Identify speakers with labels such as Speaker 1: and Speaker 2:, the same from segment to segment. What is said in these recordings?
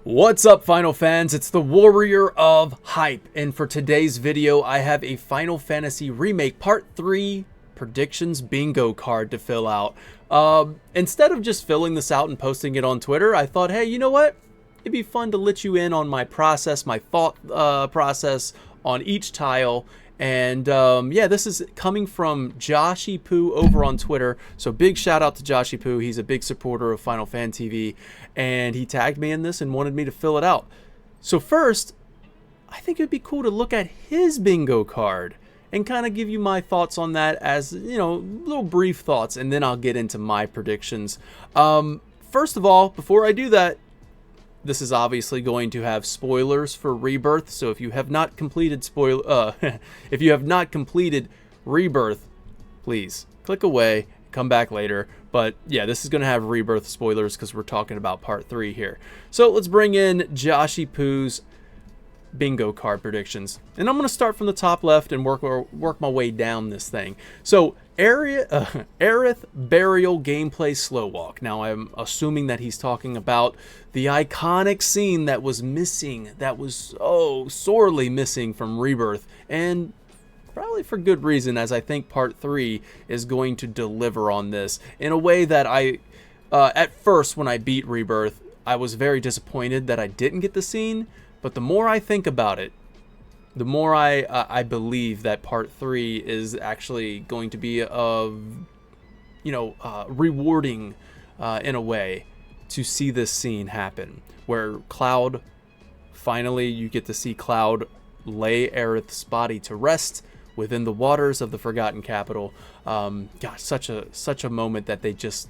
Speaker 1: What's up, Final fans? It's the Warrior of Hype, and for today's video I have a Final Fantasy Remake Part 3 predictions bingo card to fill out. Instead of just filling this out and posting it on Twitter, I thought, hey, you know what? It'd be fun to let you in on my process, my thought process on each tile. And yeah, this is coming from Joshiepoo over on Twitter. So big shout out to Joshiepoo. He's a big supporter of Final Fan TV, and he tagged me in this and wanted me to fill it out. So first, I think it'd be cool to look at his bingo card and kind of give you my thoughts on that, as, you know, little brief thoughts, and then I'll get into my predictions. First of all, before I do that, this is obviously going to have spoilers for Rebirth, so if you have not completed if you have not completed Rebirth, please click away, come back later. But yeah, this is going to have Rebirth spoilers because we're talking about Part 3 here. So let's bring in Joshiepoo's bingo card predictions, and I'm going to start from the top left and work my way down this thing. So Aerith Burial gameplay slow walk. Now I'm assuming that he's talking about the iconic scene that was missing, that was so sorely missing from Rebirth, and probably for good reason, as I think Part 3 is going to deliver on this in a way that at first when I beat Rebirth, I was very disappointed that I didn't get the scene. But the more I think about it, the more I believe that Part 3 is actually going to be rewarding in a way to see this scene happen, where Cloud, finally you get to see Cloud lay Aerith's body to rest within the waters of the Forgotten Capital. Gosh, such a moment that they just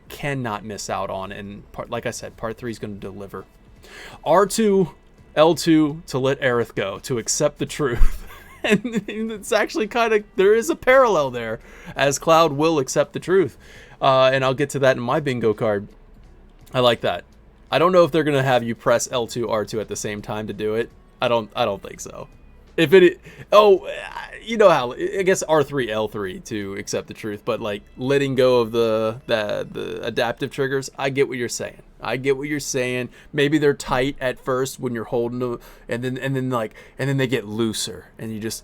Speaker 1: cannot miss out on, and like I said, Part 3 is going to deliver. R2 L2 to let Aerith go, to accept the truth. And it's actually there is a parallel there, as Cloud will accept the truth. And I'll get to that in my bingo card. I like that. I don't know if they're going to have you press L2, R2 at the same time to do it. I don't think so. If it, you know how, I guess R3, L3 to accept the truth, but like letting go of the adaptive triggers, I get what you're saying. Maybe they're tight at first when you're holding them, and then they get looser, and you just,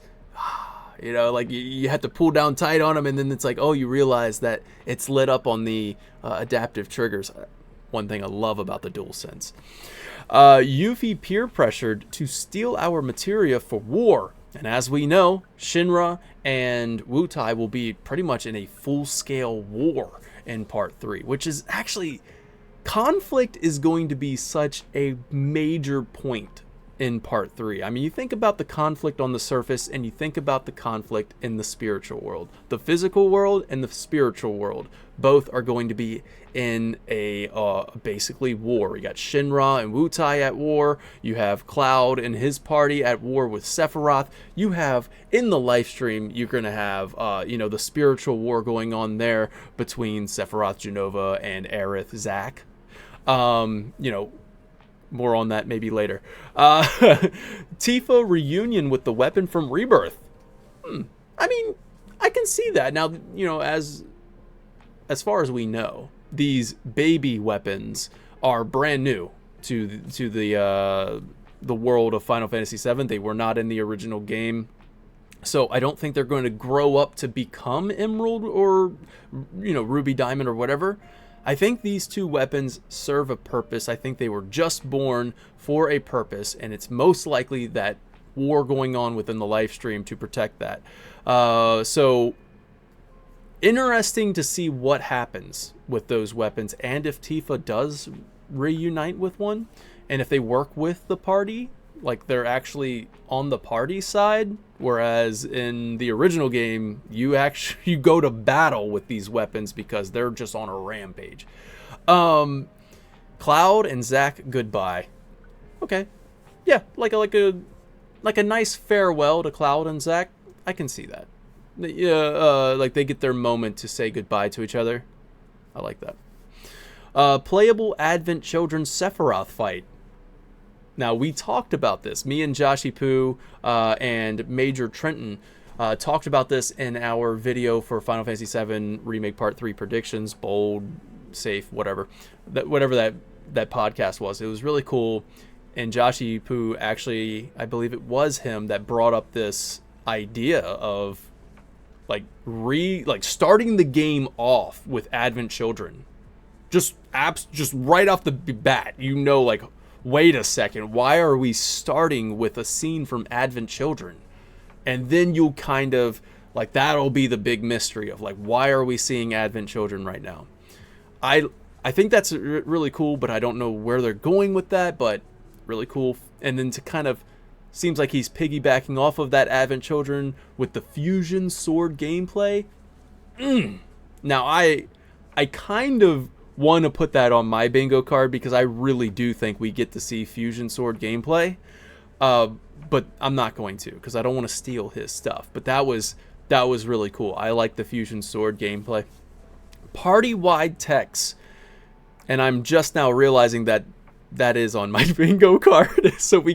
Speaker 1: you know, like you have to pull down tight on them, and then it's like, oh, you realize that it's lit up on the adaptive triggers. One thing I love about the DualSense. Yuffie peer pressured to steal our materia for war. And as we know, Shinra and Wutai will be pretty much in a full-scale war in Part 3, which is actually, conflict is going to be such a major point in Part 3. I mean, you think about the conflict on the surface, and you think about the conflict in the spiritual world. The physical world and the spiritual world both are going to be in a basically war. You got Shinra and Wutai at war. You have Cloud and his party at war with Sephiroth. You have, in the live stream, you're going to have the spiritual war going on there between Sephiroth, Jenova, and Aerith, Zack. More on that maybe later. Tifa reunion with the weapon from Rebirth. I mean, I can see that. Now, you know, as far as we know, these baby weapons are brand new to the world of Final Fantasy VII. They were not in the original game. So I don't think they're going to grow up to become Emerald or, you know, Ruby Diamond or whatever. I think these two weapons serve a purpose. I think they were just born for a purpose, and it's most likely that war going on within the live stream to protect that. So interesting to see what happens with those weapons, and if Tifa does reunite with one, and if they work with the party, like they're actually on the party side, whereas in the original game you go to battle with these weapons because they're just on a rampage. Cloud and Zack goodbye. Okay, yeah, like a nice farewell to Cloud and Zack. I can see that. Yeah, like they get their moment to say goodbye to each other. I like that. Playable Advent Children's Sephiroth fight. Now, we talked about this. Me and Joshiepoo and Major Trenton talked about this in our video for Final Fantasy VII Remake Part 3 predictions. Bold, safe, whatever that that podcast was. It was really cool. And Joshiepoo actually, I believe it was him that brought up this idea of like starting the game off with Advent Children. Just right off the bat, like, wait a second, why are we starting with a scene from Advent Children? And then you'll kind of like, that'll be the big mystery of like, why are we seeing Advent Children right now? I think that's really cool, but I don't know where they're going with that, but really cool. And then to kind of seems like he's piggybacking off of that Advent Children with the fusion sword gameplay. Now I kind of want to put that on my bingo card because I really do think we get to see fusion sword gameplay. But I'm not going to because I don't want to steal his stuff. But that was really cool. I like the fusion sword gameplay. Party-wide techs. And I'm just now realizing that is on my bingo card. So we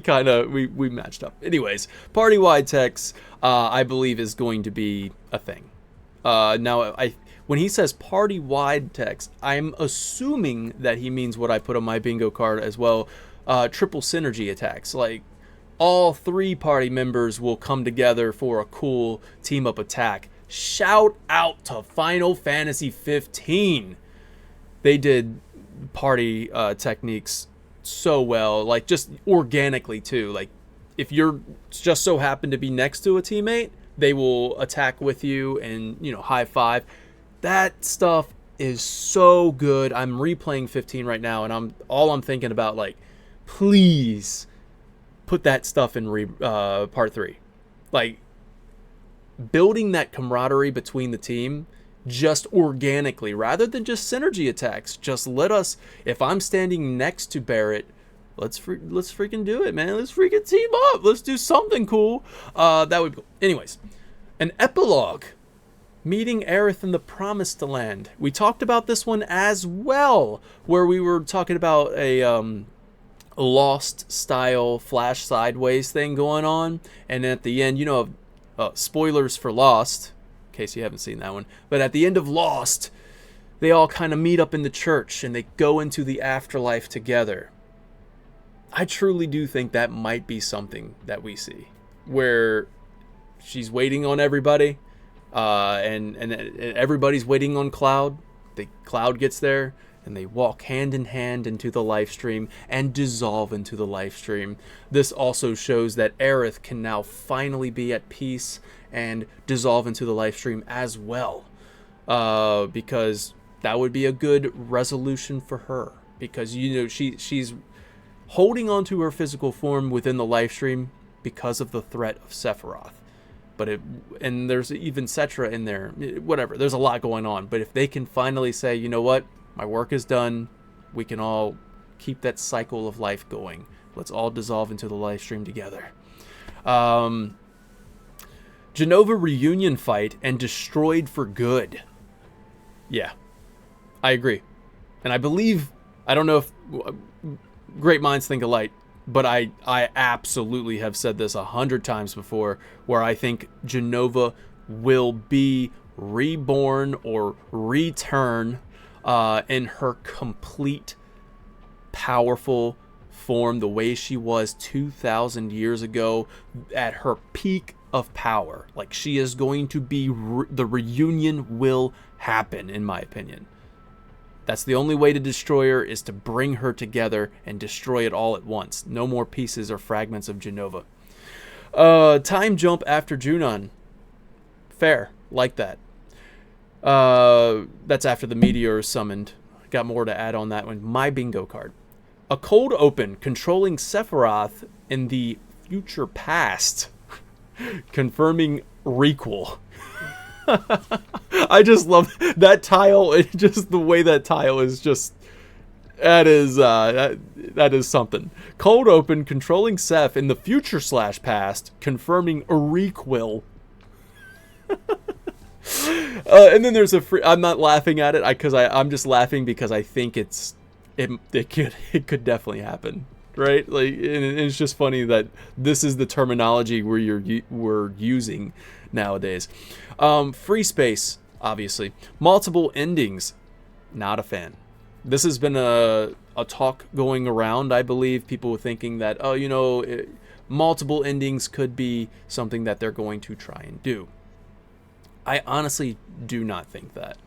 Speaker 1: matched up. Anyways, party-wide techs, I believe is going to be a thing. Now, when he says party-wide techs, I'm assuming that he means what I put on my bingo card as well. Triple synergy attacks. Like, all 3 party members will come together for a cool team-up attack. Shout out to Final Fantasy 15. They did party techniques so well, like just organically too. Like if you're just so happen to be next to a teammate, they will attack with you and high five. That stuff is so good. I'm replaying 15 right now, and I'm thinking about like, please put that stuff in part 3. Like building that camaraderie between the team just organically rather than just synergy attacks. Just let us, if I'm standing next to Barrett, let's freaking do it, man. Let's freaking team up. Let's do something cool. That would be cool. Anyways, an epilogue. Meeting Aerith in the Promised Land. We talked about this one as well, where we were talking about a Lost style flash sideways thing going on, and at the end, spoilers for Lost, in case you haven't seen that one, but at the end of Lost, they all kind of meet up in the church and they go into the afterlife together. I truly do think that might be something that we see, where she's waiting on everybody, and everybody's waiting on Cloud. Cloud gets there, and they walk hand in hand into the life stream and dissolve into the life stream. This also shows that Aerith can now finally be at peace and dissolve into the life stream as well, because that would be a good resolution for her, because she's holding on to her physical form within the life stream because of the threat of Sephiroth. And there's even Cetra in there. Whatever, there's a lot going on. But if they can finally say, you know what, my work is done, we can all keep that cycle of life going. Let's all dissolve into the life stream together. Jenova reunion fight and destroyed for good. Yeah, I agree. And I believe, I don't know if great minds think alike, but I absolutely have said this 100 times before, where I think Jenova will be reborn or return in her complete powerful form, the way she was 2,000 years ago at her peak of power. Like, she is going to be, the reunion will happen, in my opinion. That's the only way to destroy her, is to bring her together and destroy it all at once. No more pieces or fragments of Jenova. Time jump after Junon. Fair. Like that. That's after the meteor is summoned. Got more to add on that one. My bingo card. A cold open controlling Sephiroth in the future past. Confirming requel. I just love that tile. It just, the way that tile is just, that is something. Cold open controlling Seph in the future / past, confirming a requel. And then there's I'm not laughing at it I'm just laughing because I think it could definitely happen, right? Like, and it's just funny that this is the terminology we're using nowadays. Free space, obviously. Multiple endings, not a fan. This has been a a talk going around, I believe. People were thinking that, oh, you know, multiple endings could be something that they're going to try and do. I honestly do not think that.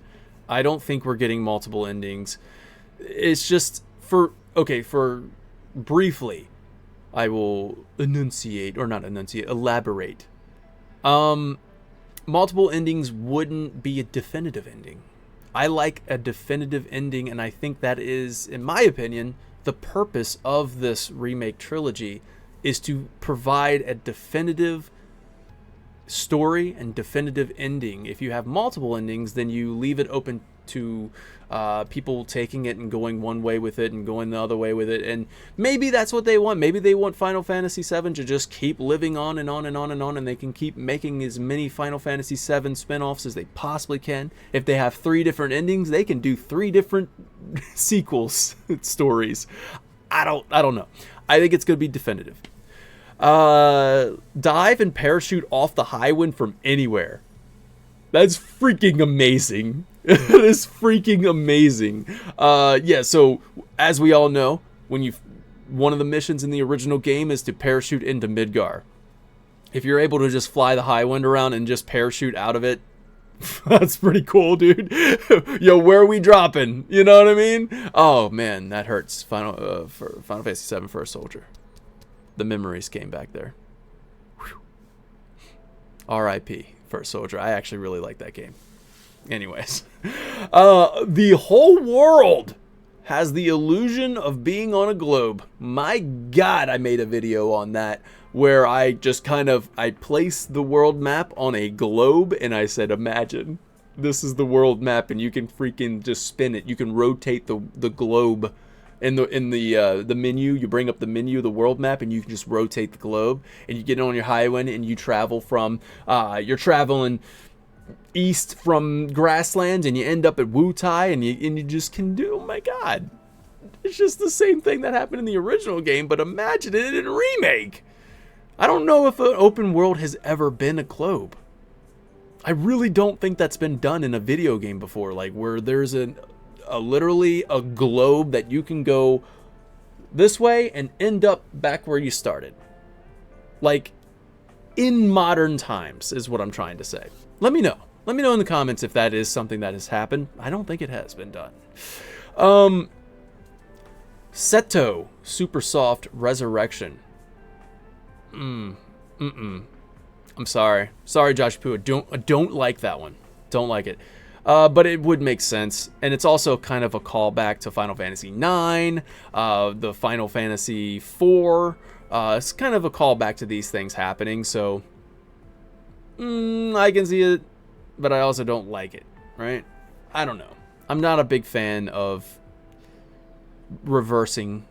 Speaker 1: I don't think we're getting multiple endings. It's just for briefly, I will elaborate. Multiple endings wouldn't be a definitive ending. I like a definitive ending, and I think that is, in my opinion, the purpose of this remake trilogy, is to provide a definitive story and definitive ending. If you have multiple endings, then you leave it open to people taking it and going one way with it and going the other way with it, and maybe that's what they want. Maybe they want Final Fantasy VII to just keep living on and on and on and on, and they can keep making as many Final Fantasy VII spin-offs as they possibly can. If they have 3 different endings, they can do 3 different sequels stories. I don't know. I think it's going to be definitive. Dive and parachute off the Highwind from anywhere. That's freaking amazing. It is freaking amazing. Yeah, so as we all know, one of the missions in the original game is to parachute into Midgar. If you're able to just fly the Highwind around and just parachute out of it, that's pretty cool, dude. Yo, where are we dropping? You know what I mean? Oh man, that hurts. For Final Fantasy VII First Soldier. The memories came back there. R.I.P. First Soldier. I actually really like that game. Anyways, the whole world has the illusion of being on a globe. My God, I made a video on that where I just I placed the world map on a globe, and I said, imagine this is the world map, and you can freaking just spin it. You can rotate the globe in the menu. You bring up the menu, the world map, and you can just rotate the globe, and you get on your Highwind, and you travel from you're traveling east from Grasslands, and you end up at Wutai, and you just can do, oh my God, it's just the same thing that happened in the original game, but imagine it in a remake. I don't know if an open world has ever been a globe. I really don't think that's been done in a video game before, like where there's literally a globe that you can go this way and end up back where you started. Like, in modern times is what I'm trying to say. Let me know. Let me know in the comments if that is something that has happened. I don't think it has been done. Seto Super Soft Resurrection. I'm sorry. Sorry, Joshiepoo. I don't like that one. Don't like it. But it would make sense, and it's also kind of a callback to Final Fantasy IX, the Final Fantasy IV. It's kind of a callback to these things happening, so I can see it, but I also don't like it, right? I don't know. I'm not a big fan of reversing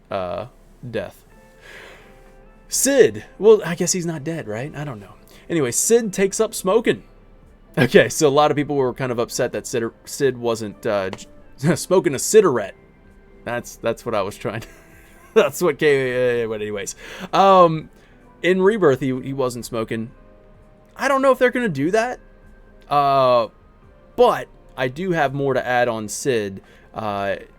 Speaker 1: death. Sid. Well, I guess he's not dead, right? I don't know. Anyway, Sid takes up smoking. Okay, so a lot of people were kind of upset that Sid wasn't smoking a cigarette. That's what I was trying to... That's what came... But anyways. In Rebirth, he wasn't smoking. I don't know if they're going to do that. But I do have more to add on Sid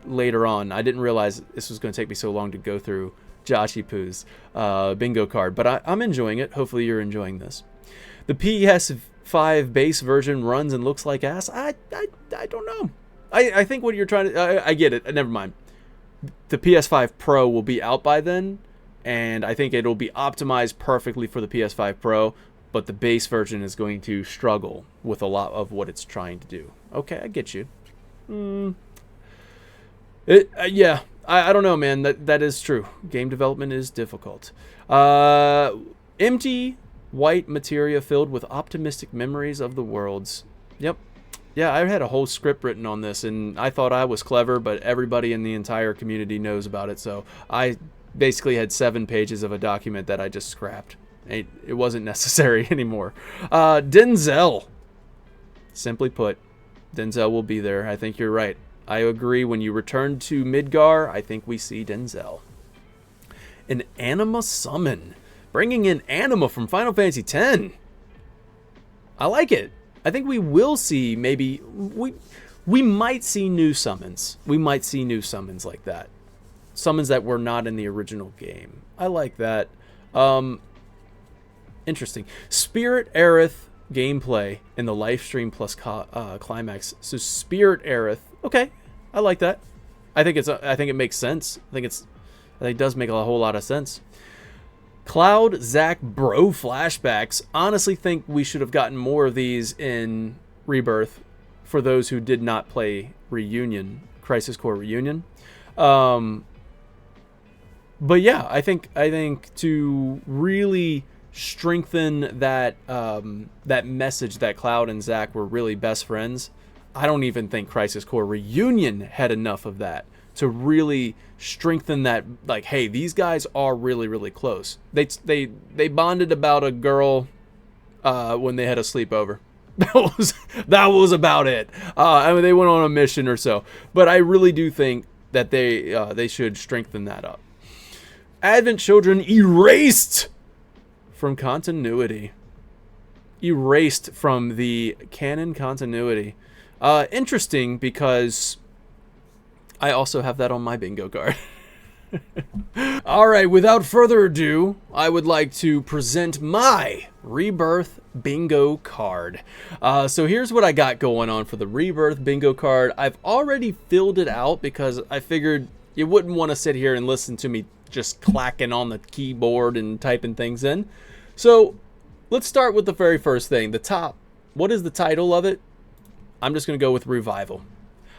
Speaker 1: later on. I didn't realize this was going to take me so long to go through Joshiepoo's bingo card. But I'm enjoying it. Hopefully you're enjoying this. The PS5 base version runs and looks like ass. I don't know. I think what you're trying to... I get it. Never mind. The PS5 Pro will be out by then, and I think it'll be optimized perfectly for the PS5 Pro, but the base version is going to struggle with a lot of what it's trying to do. Okay, I get you. Yeah, I don't know, man. That is true. Game development is difficult. Empty white materia filled with optimistic memories of the worlds. Yep. Yeah, I had a whole script written on this, and I thought I was clever, but everybody in the entire community knows about it, so I basically had 7 pages of a document that I just scrapped. It wasn't necessary anymore. Denzel. Simply put, Denzel will be there. I think you're right. I agree. When you return to Midgar, I think we see Denzel. An Anima Summon. Bringing in Anima from Final Fantasy X. I like it. I think we will see maybe... We might see new summons. We might see new summons like that. Summons that were not in the original game. I like that. Interesting. Spirit Aerith gameplay in the live stream plus climax. So Spirit Aerith. Okay, I like that. I think it makes sense. I think it does make a whole lot of sense. Cloud Zack bro flashbacks. Honestly, think we should have gotten more of these in Rebirth for those who did not play Reunion, Crisis Core Reunion. But yeah, I think to really strengthen that that message that Cloud and Zack were really best friends, I don't even think Crisis Core Reunion had enough of that to really strengthen that, like, hey, these guys are really, really close. They bonded about a girl when they had a sleepover. That was about it. I mean, they went on a mission or so. But I really do think that they should strengthen that up. Advent Children erased from continuity. Erased from the canon continuity. Interesting, because I also have that on my bingo card. Alright, without further ado, I would like to present my Rebirth bingo card. So here's what I got going on for the Rebirth bingo card. I've already filled it out because I figured you wouldn't want to sit here and listen to me just clacking on the keyboard and typing things in. So let's start with the very first thing. The top. What is the title of it? I'm just going to go with Revival.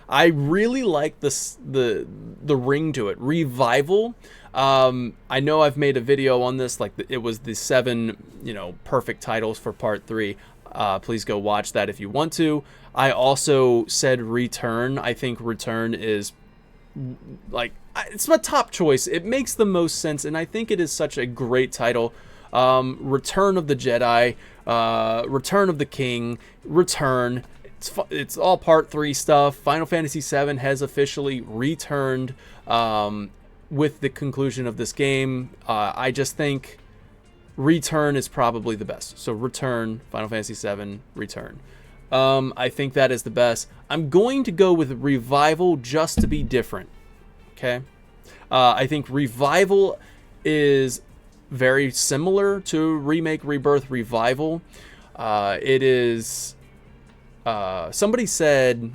Speaker 1: I really like the ring to it. Revival. I know I've made a video on this, like it was the 7, perfect titles for part 3. Please go watch that if you want to. I also said Return. I think Return is like, it's my top choice. It makes the most sense, and I think it is such a great title. Return of the Jedi, Return of the King, Return. It's all part 3 stuff. Final Fantasy VII has officially returned with the conclusion of this game. I just think Return is probably the best. So Return, Final Fantasy VII, Return. I think that is the best. I'm going to go with Revival just to be different. Okay? I think Revival is very similar to Remake, Rebirth, Revival. It is... somebody said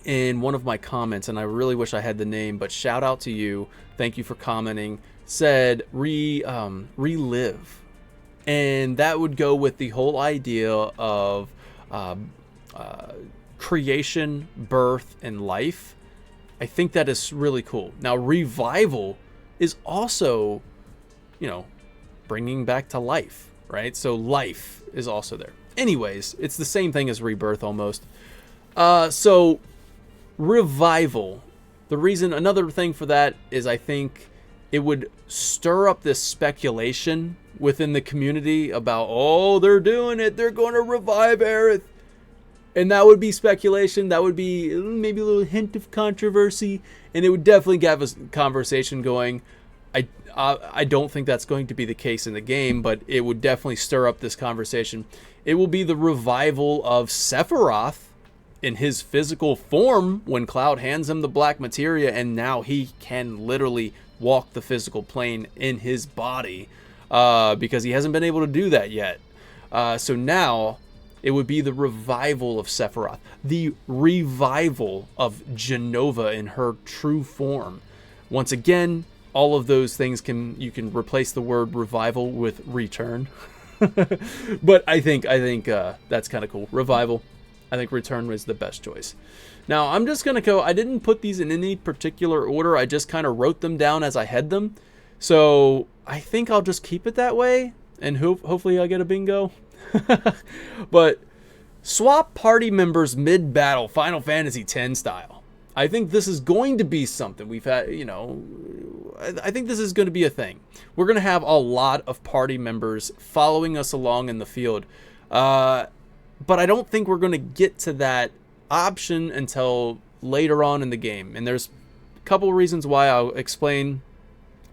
Speaker 1: in one of my comments, and I really wish I had the name, but shout out to you. Thank you for commenting. Said relive. And that would go with the whole idea of creation, birth, and life. I think that is really cool. Now, revival is also, bringing back to life, right? So life is also there. Anyways, it's the same thing as rebirth almost. So revival. Another thing for that is I think it would stir up this speculation within the community about, oh, they're doing it. They're going to revive Aerith. And that would be speculation. That would be maybe a little hint of controversy. And it would definitely get a conversation going. I don't think that's going to be the case in the game, but it would definitely stir up this conversation. It will be the revival of Sephiroth in his physical form when Cloud hands him the black materia, and now he can literally walk the physical plane in his body because he hasn't been able to do that yet. So now it would be the revival of Sephiroth, the revival of Jenova in her true form. Once again, all of those things you can replace the word revival with return. But I think that's kind of cool. Revival. I think return was the best choice. Now I'm just gonna go. I didn't put these in any particular order. I just kind of wrote them down as I had them. So I think I'll just keep it that way, and hopefully I get a bingo. But swap party members mid-battle, Final Fantasy X style. I think this is going to be something we've had, I think this is going to be a thing. We're going to have a lot of party members following us along in the field. But I don't think we're going to get to that option until later on in the game. And there's a couple reasons why I'll explain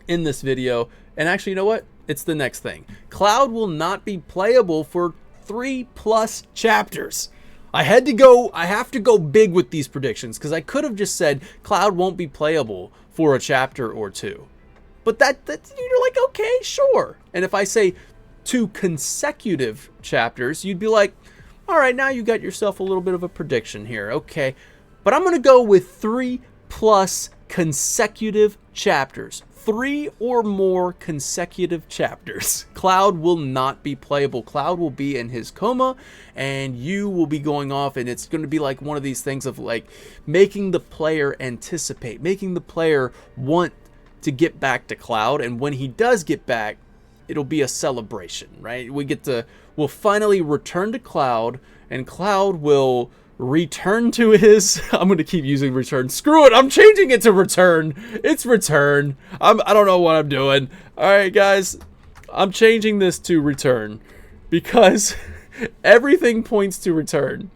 Speaker 1: in this video. And actually, you know what? It's the next thing. Cloud will not be playable for 3+ chapters. I have to go big with these predictions because I could have just said Cloud won't be playable for a chapter or two. But that you're like, okay, sure. And if I say 2 consecutive chapters, you'd be like, all right, now you got yourself a little bit of a prediction here. Okay. But I'm going to go with 3+ consecutive chapters. 3 or more consecutive chapters. Cloud will not be playable. Cloud will be in his coma, and you will be going off, and it's going to be like one of these things of like making the player anticipate, making the player want to get back to Cloud, and when he does get back, it'll be a celebration, right? We'll finally return to Cloud, and Cloud will return to his, I'm going to keep using return. Screw it. I'm changing it to return. It's return. I don't know what I'm doing. All right, guys, I'm changing this to return because everything points to return.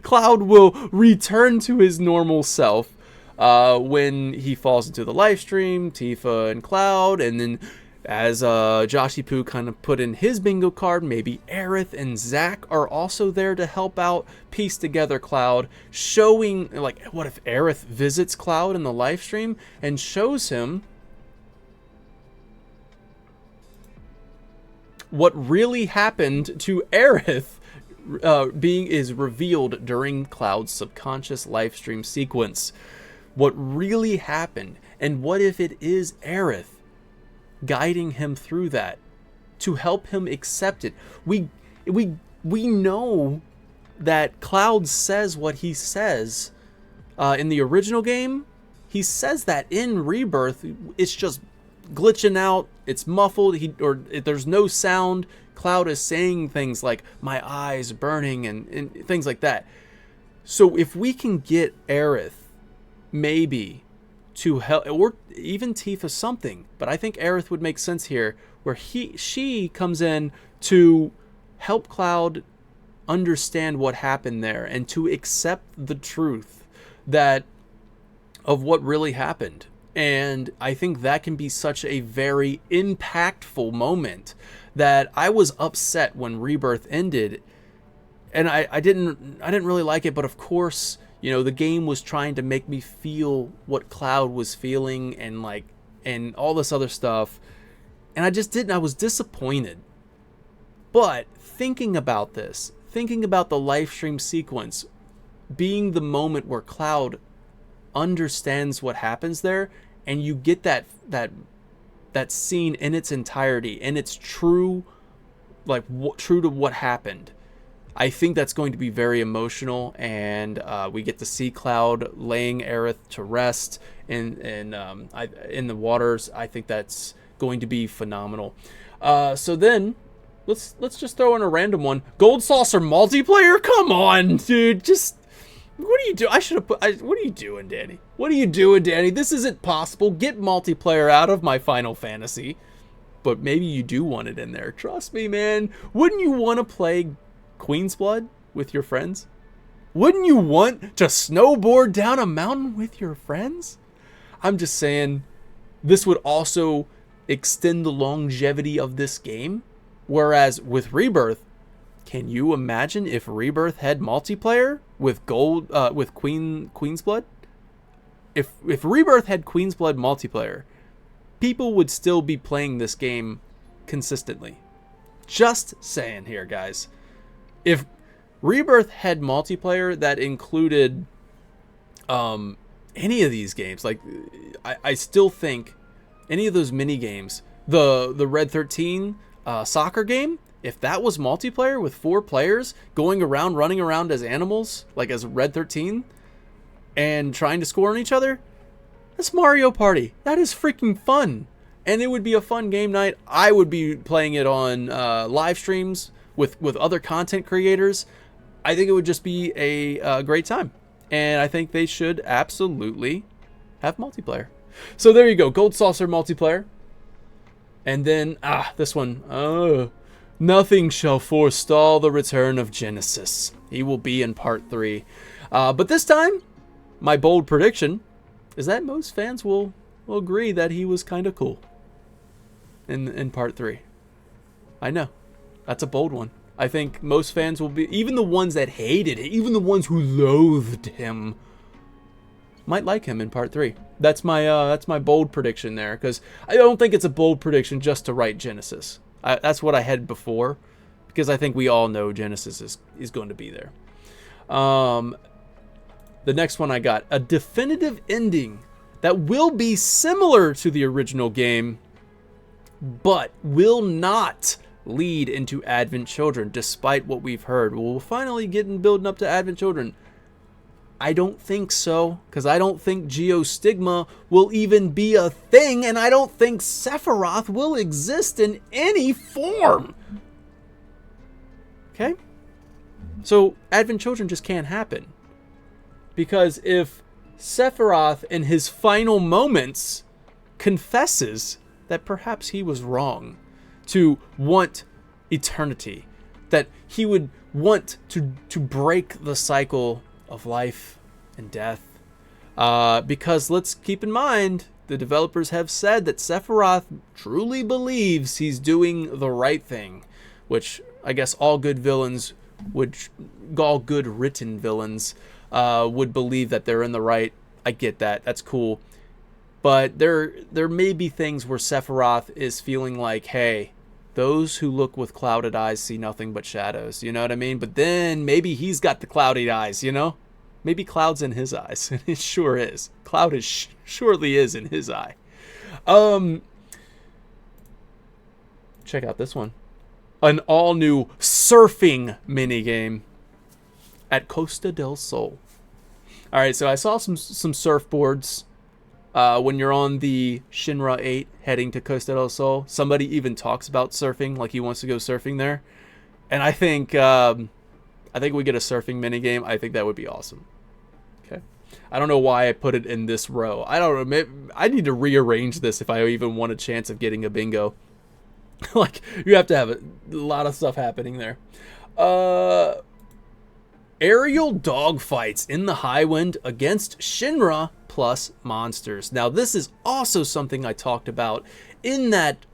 Speaker 1: Cloud will return to his normal self when he falls into the live stream, Tifa and Cloud, and then as Joshiepoo kind of put in his bingo card, maybe Aerith and Zack are also there to help out, piece together Cloud, showing, like, what if Aerith visits Cloud in the live stream and shows him what really happened to Aerith is revealed during Cloud's subconscious live stream sequence. What really happened, and what if it is Aerith guiding him through that to help him accept it? We know that Cloud says what he says in the original game. He says that in Rebirth. It's just glitching out. It's muffled. There's no sound. Cloud is saying things like "my eyes burning" and things like that. So if we can get Aerith, maybe, to help, or even Tifa, something, but I think Aerith would make sense here, where she comes in to help Cloud understand what happened there and to accept the truth of what really happened. And I think that can be such a very impactful moment that I was upset when Rebirth ended, and I didn't really like it, but of course, you know, the game was trying to make me feel what Cloud was feeling and all this other stuff. And I just didn't. I was disappointed. But thinking about this, thinking about the live stream sequence being the moment where Cloud understands what happens there, and you get that scene in its entirety, and it's true, true to what happened. I think that's going to be very emotional, and we get to see Cloud laying Aerith to rest in the waters. I think that's going to be phenomenal. So then, let's just throw in a random one. Gold Saucer multiplayer? Come on, dude. Just, what are you doing? What are you doing, Danny? What are you doing, Danny? This isn't possible. Get multiplayer out of my Final Fantasy. But maybe you do want it in there. Trust me, man. Wouldn't you want to play Queen's Blood with your friends? Wouldn't you want to snowboard down a mountain with your friends? I'm just saying, this would also extend the longevity of this game. Whereas with Rebirth, can you imagine if Rebirth had multiplayer with Queen's Blood? If Rebirth had Queen's Blood multiplayer, people would still be playing this game consistently. Just saying here, guys. If Rebirth had multiplayer that included any of these games, like I still think any of those mini games, the Red 13 soccer game, if that was multiplayer with 4 players going around, running around as animals, like as Red 13, and trying to score on each other, that's Mario Party. That is freaking fun. And it would be a fun game night. I would be playing it on live streams with other content creators. I think it would just be a great time. And I think they should absolutely have multiplayer. So there you go. Gold Saucer multiplayer. And then, this one. Nothing shall forestall the return of Genesis. He will be in part 3. But this time, my bold prediction is that most fans will agree that he was kind of cool in part 3. I know. That's a bold one. I think most fans will be, even the ones that hated it, even the ones who loathed him, might like him in part 3. That's my bold prediction there, because I don't think it's a bold prediction just to write Genesis. That's what I had before, because I think we all know Genesis is going to be there. The next one I got, a definitive ending that will be similar to the original game, but will not lead into Advent Children, despite what we've heard. We'll finally get building up to Advent Children. I don't think so, because I don't think Geostigma will even be a thing, and I don't think Sephiroth will exist in any form. Okay? So Advent Children just can't happen. Because if Sephiroth in his final moments confesses that perhaps he was wrong to want eternity, that he would want to break the cycle of life and death, because let's keep in mind, the developers have said that Sephiroth truly believes he's doing the right thing, which I guess all good villains would, all good written villains would believe that they're in the right. I get that, that's cool, but there may be things where Sephiroth is feeling like, hey, those who look with clouded eyes see nothing but shadows, you know what I mean? But then maybe he's got the clouded eyes, you know? Maybe Cloud's in his eyes. It sure is. Cloud is surely is in his eye. Check out this one. An all-new surfing minigame at Costa del Sol. Alright, so I saw some surfboards when you're on the Shinra 8 heading to Costa del Sol. Somebody even talks about surfing, like he wants to go surfing there. And I think we get a surfing minigame. I think that would be awesome. Okay. I don't know why I put it in this row. I don't know. Maybe, I need to rearrange this if I even want a chance of getting a bingo. Like, you have to have a lot of stuff happening there. Aerial dogfights in the Highwind against Shinra plus monsters. Now, this is also something I talked about in that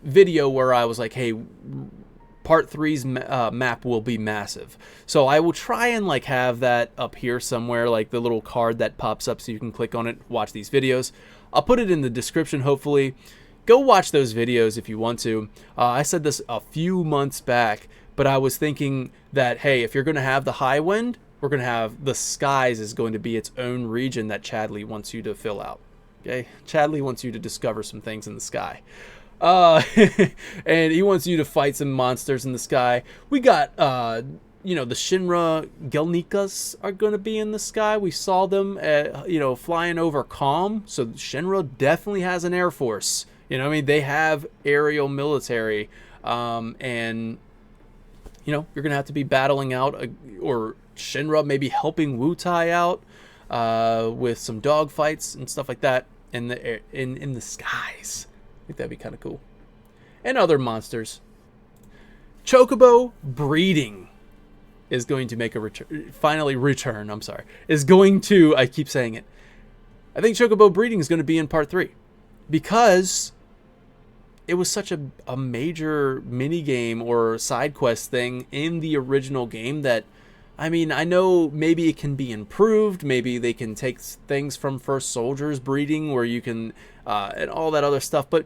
Speaker 1: video where I was like, hey, Part 3's map will be massive. So I will try and like have that up here somewhere, like the little card that pops up so you can click on it, watch these videos. I'll put it in the description, hopefully. Go watch those videos if you want to. I said this a few months back, but I was thinking that, hey, if you're going to have the Highwind, we're going to have the skies is going to be its own region that Chadley wants you to fill out. Okay? Chadley wants you to discover some things in the sky. And he wants you to fight some monsters in the sky. We got, you know, the Shinra Gelnikas are going to be in the sky. We saw them, you know, flying over Calm. So Shinra definitely has an air force. You know what I mean? They have aerial military. And, you know, you're going to have to be battling out, or Shinra maybe helping Wutai out with some dogfights and stuff like that in the air, in the skies. I think that'd be kind of cool. And other monsters. Chocobo breeding is going to make a return. I'm sorry. Is going to, I keep saying it. I think Chocobo breeding is going to be in part 3. Because it was such a major mini game or side quest thing in the original game that, I mean, I know maybe it can be improved. Maybe they can take things from First Soldier's breeding where you can, and all that other stuff, but,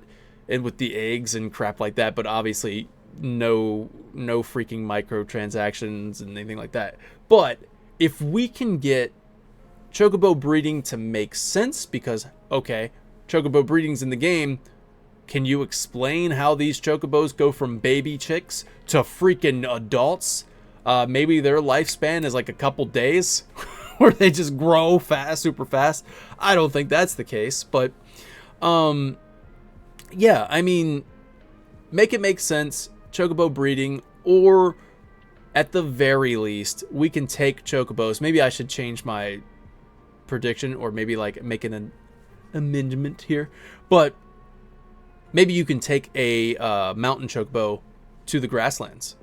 Speaker 1: and with the eggs and crap like that, but obviously no freaking microtransactions and anything like that. But if we can get Chocobo breeding to make sense, because, okay, Chocobo breeding's in the game, can you explain how these Chocobos go from baby chicks to freaking adults? Maybe their lifespan is like a couple days where they just grow fast, super fast. I don't think that's the case, but yeah, I mean, make it make sense, Chocobo breeding, or at the very least, we can take Chocobos. Maybe I should change my prediction, or maybe like make an amendment here, but maybe you can take a mountain Chocobo to the grasslands.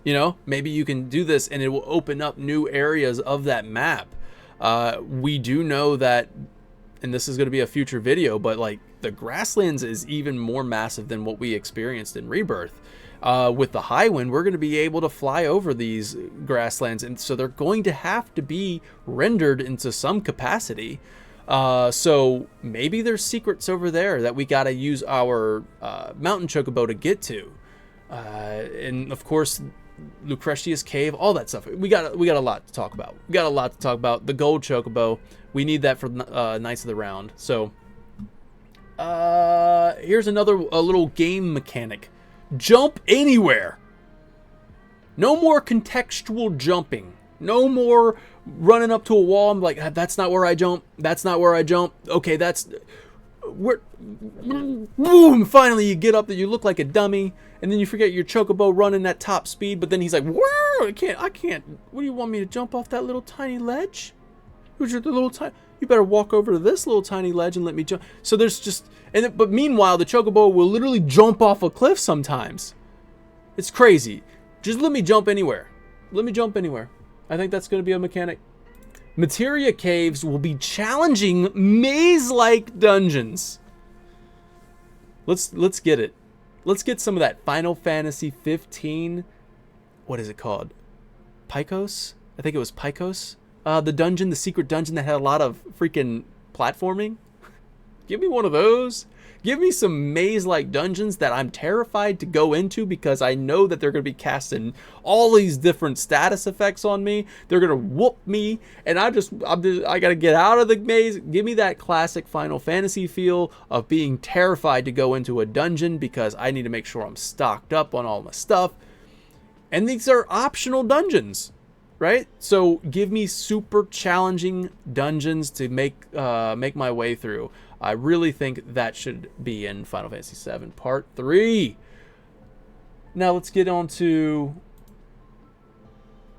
Speaker 1: You know, maybe you can do this and it will open up new areas of that map. We do know that, and this is going to be a future video, but like the grasslands is even more massive than what we experienced in Rebirth. With the high wind, we're going to be able to fly over these grasslands, and so they're going to have to be rendered into some capacity. So maybe there's secrets over there that we got to use our mountain chocobo to get to. And of course, Lucretia's cave, all that stuff. We got a lot to talk about. We got a lot to talk about. The gold chocobo, we need that for Knights of the Round. So here's a little game mechanic. Jump anywhere. No more contextual jumping. No more running up to a wall. I'm like, that's not where I jump. That's not where I jump. Okay, that's where. Boom! Finally, you get up there. You look like a dummy, and then you forget your chocobo running at top speed. But then he's like, "Whoa! I can't. What do you want me to jump off that little tiny ledge? Who's your little tiny? You better walk over to this little tiny ledge and let me jump." So there's just, but meanwhile, the chocobo will literally jump off a cliff sometimes. It's crazy. Just let me jump anywhere. Let me jump anywhere. I think that's going to be a mechanic. Materia caves will be challenging maze-like dungeons. Let's get it. Let's get some of that Final Fantasy 15. What is it called? Picos? I think it was Picos. The dungeon, the secret dungeon that had a lot of freaking platforming. Give me one of those. Give me some maze-like dungeons that I'm terrified to go into because I know that they're going to be casting all these different status effects on me. They're going to whoop me, and I got to get out of the maze. Give me that classic Final Fantasy feel of being terrified to go into a dungeon because I need to make sure I'm stocked up on all my stuff. And these are optional dungeons, right? So give me super challenging dungeons to make my way through. I really think that should be in Final Fantasy VII Part 3. Now let's get on to...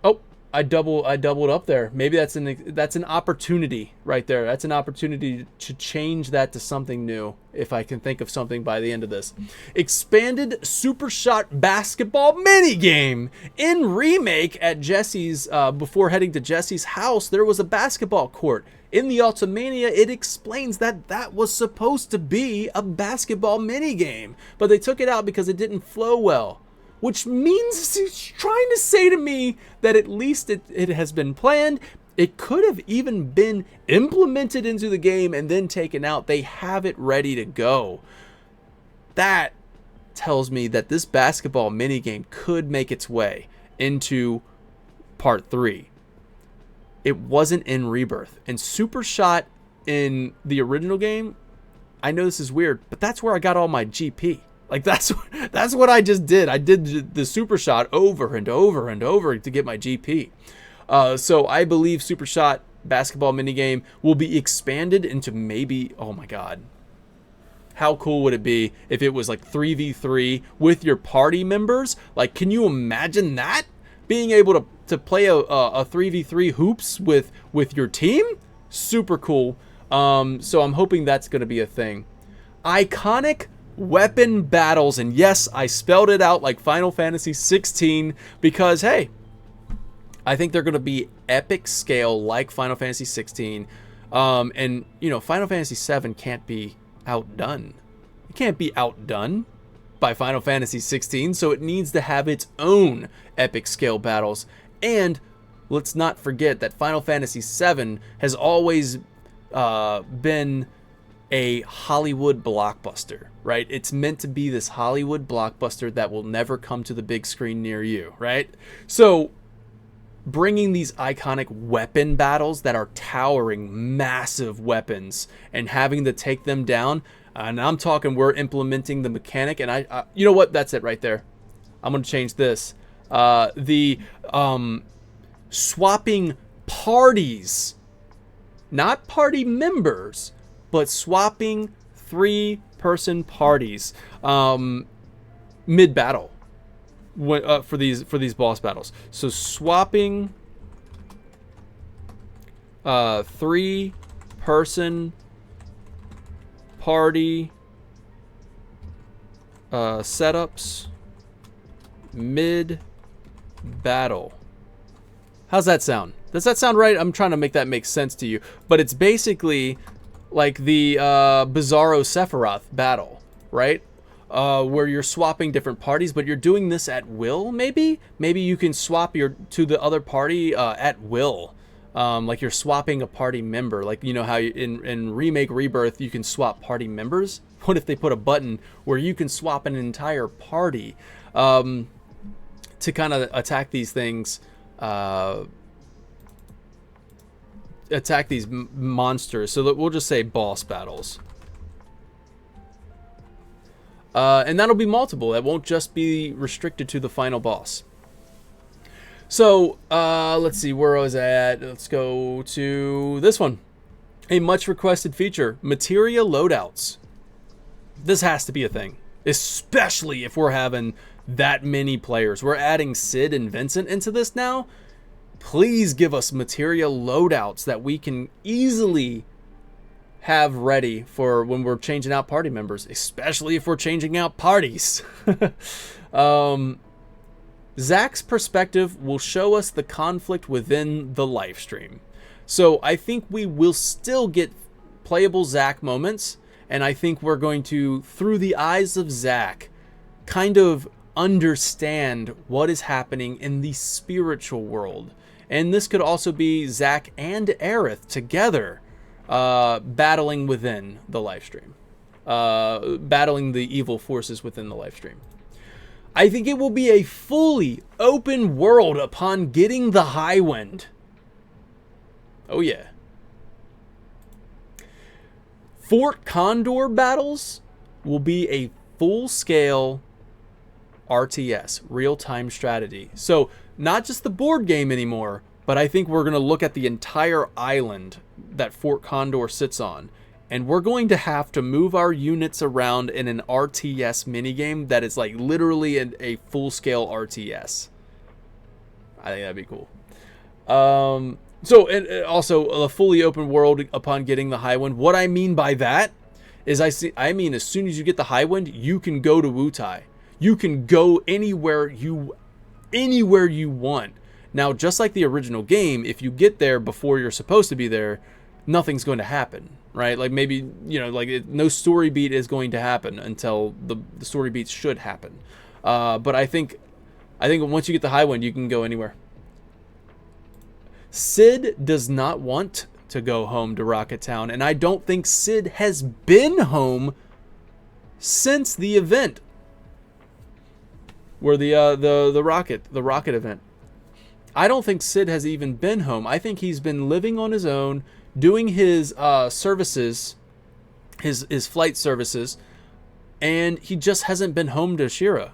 Speaker 1: Oh, I doubled up there. Maybe that's an opportunity right there. That's an opportunity to change that to something new, if I can think of something by the end of this. Expanded Super Shot basketball minigame. In Remake at Jesse's, before heading to Jesse's house, there was a basketball court. In the Ultimania, it explains that that was supposed to be a basketball minigame, but they took it out because it didn't flow well, which means he's trying to say to me that at least it has been planned. It could have even been implemented into the game and then taken out. They have it ready to go. That tells me that this basketball minigame could make its way into Part 3. It wasn't in Rebirth. And Super Shot in the original game, I know this is weird, but that's where I got all my GP. Like, that's what I just did. I did the Super Shot over and over and over to get my GP. So I believe Super Shot basketball minigame will be expanded into maybe, oh my god, how cool would it be if it was like 3v3 with your party members? Like, can you imagine that? Being able to play a 3v3 hoops with your team? Super cool. So I'm hoping that's going to be a thing. Iconic weapon battles. And yes, I spelled it out like Final Fantasy 16 because, hey, I think they're going to be epic scale like Final Fantasy 16. And, you know, Final Fantasy 7 can't be outdone. It can't be outdone by Final Fantasy 16, so it needs to have its own epic scale battles. And let's not forget that Final Fantasy 7 has always been a Hollywood blockbuster, right? It's meant to be this Hollywood blockbuster that will never come to the big screen near you, right? So bringing these iconic weapon battles that are towering, massive weapons and having to take them down. And I'm talking, we're implementing the mechanic, and I you know what? That's it right there. I'm going to change this. Swapping parties, not party members, but swapping 3-person parties mid-battle for these boss battles. So swapping 3-person party setups mid battle. How's that sound? Does that sound right? I'm trying to make that make sense to you, but it's basically like the Bizarro Sephiroth battle, right? where you're swapping different parties, but you're doing this at will. Maybe you can swap to the other party at will. Like you're swapping a party member, like how in Remake Rebirth you can swap party members. What if they put a button where you can swap an entire party to kind of attack these things, attack these monsters? So that we'll just say boss battles. And that'll be multiple. That won't just be restricted to the final boss. So, let's see where I was at. Let's go to this one. A much requested feature, materia loadouts. This has to be a thing, especially if we're having that many players. We're adding Sid and Vincent into this now. Please give us materia loadouts that we can easily have ready for when we're changing out party members, especially if we're changing out parties. Zach's perspective will show us the conflict within the live stream. So I think we will still get playable Zach moments, and I think we're going to, through the eyes of Zach, kind of understand what is happening in the spiritual world. And this could also be Zach and Aerith together battling within the live stream, battling the evil forces within the live stream. I think it will be a fully open world upon getting the high wind. Oh yeah. Fort Condor battles will be a full-scale RTS, real-time strategy. So not just the board game anymore, but I think we're going to look at the entire island that Fort Condor sits on. And we're going to have to move our units around in an RTS minigame that is like literally a full-scale RTS. I think that'd be cool. So, and also a fully open world upon getting the high wind. What I mean by that is I mean as soon as you get the high wind, you can go to Wutai. You can go anywhere you want. Now, just like the original game, if you get there before you're supposed to be there, nothing's going to happen, right? Like maybe, no story beat is going to happen until the story beats should happen. But I think once you get the high wind, you can go anywhere. Sid does not want to go home to Rocket Town, and I don't think Sid has been home since the event where the rocket event. I don't think Sid has even been home. I think he's been living on his own, doing his services, his flight services, and he just hasn't been home to Shira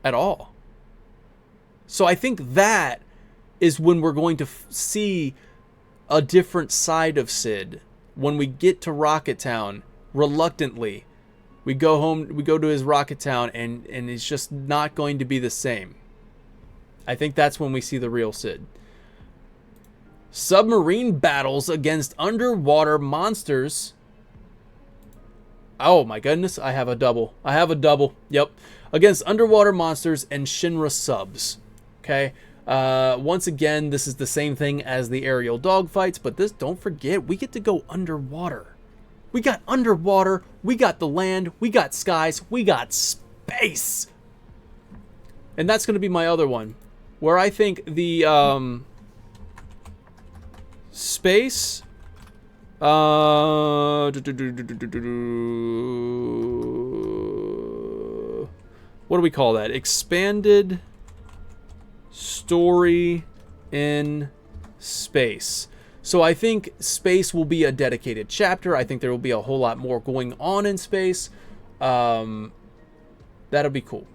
Speaker 1: at all. So I think that is when we're going to see a different side of Sid. When we get to Rocket Town, reluctantly, we go home, we go to his Rocket Town, and it's just not going to be the same. I think that's when we see the real Sid. Submarine battles against underwater monsters. Oh my goodness, I have a double. Yep. Against underwater monsters and Shinra subs. Okay. Once again, this is the same thing as the aerial dogfights, but this, don't forget, we get to go underwater. We got underwater, we got the land, we got skies, we got space. And that's going to be my other one, where I think the space what do we call that? Expanded story in space. So I think space will be a dedicated chapter. I think there will be a whole lot more going on in space. That'll be cool.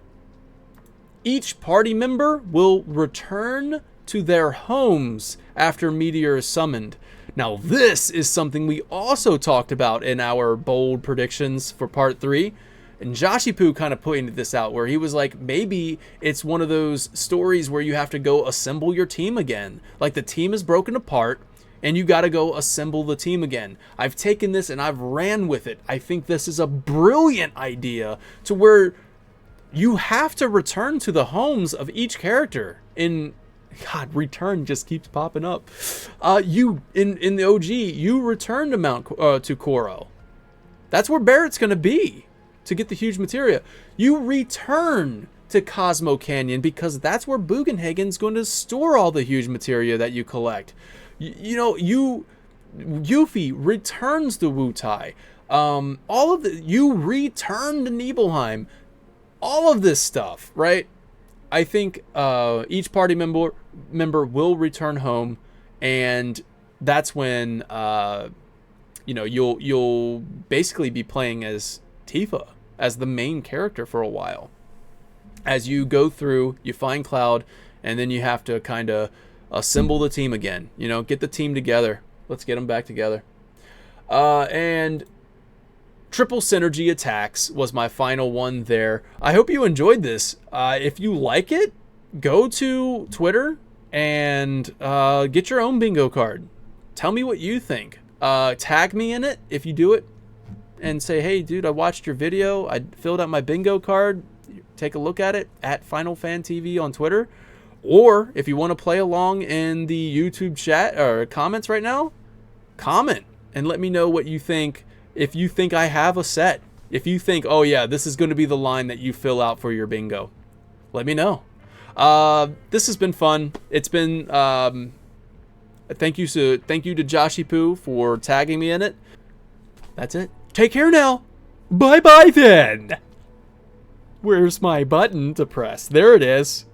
Speaker 1: Each party member will return to their homes after Meteor is summoned. Now this is something we also talked about in our bold predictions for part 3. And Joshiepoo kind of pointed this out, where he was like, maybe it's one of those stories where you have to go assemble your team again. Like the team is broken apart and you got to go assemble the team again. I've taken this and I've ran with it. I think this is a brilliant idea, to where you have to return to the homes of each character. In God, return just keeps popping up. You in the OG, you return to to Koro. That's where Barrett's gonna be. to get the huge materia. You return to Cosmo Canyon because that's where Bugenhagen's going to store all the huge materia that you collect. Yuffie returns to Wutai. You return to Nibelheim. All of this stuff, right? I think each party member will return home, and that's when you'll basically be playing as Tifa, as the main character for a while. As you go through, you find Cloud, and then you have to kind of assemble the team again. Get the team together. Let's get them back together. And triple synergy attacks was my final one there. I hope you enjoyed this. If you like it, go to Twitter and get your own bingo card. Tell me what you think. Tag me in it if you do it, and say, hey, dude, I watched your video. I filled out my bingo card. Take a look at it at FinalFanTV on Twitter. Or if you want to play along in the YouTube chat or comments right now, comment and let me know what you think. If you think I have a set, if you think, oh yeah, this is going to be the line that you fill out for your bingo, let me know. This has been fun. It's been, thank you to Joshiepoo for tagging me in it. That's it. Take care now. Bye-bye then. Where's my button to press? There it is.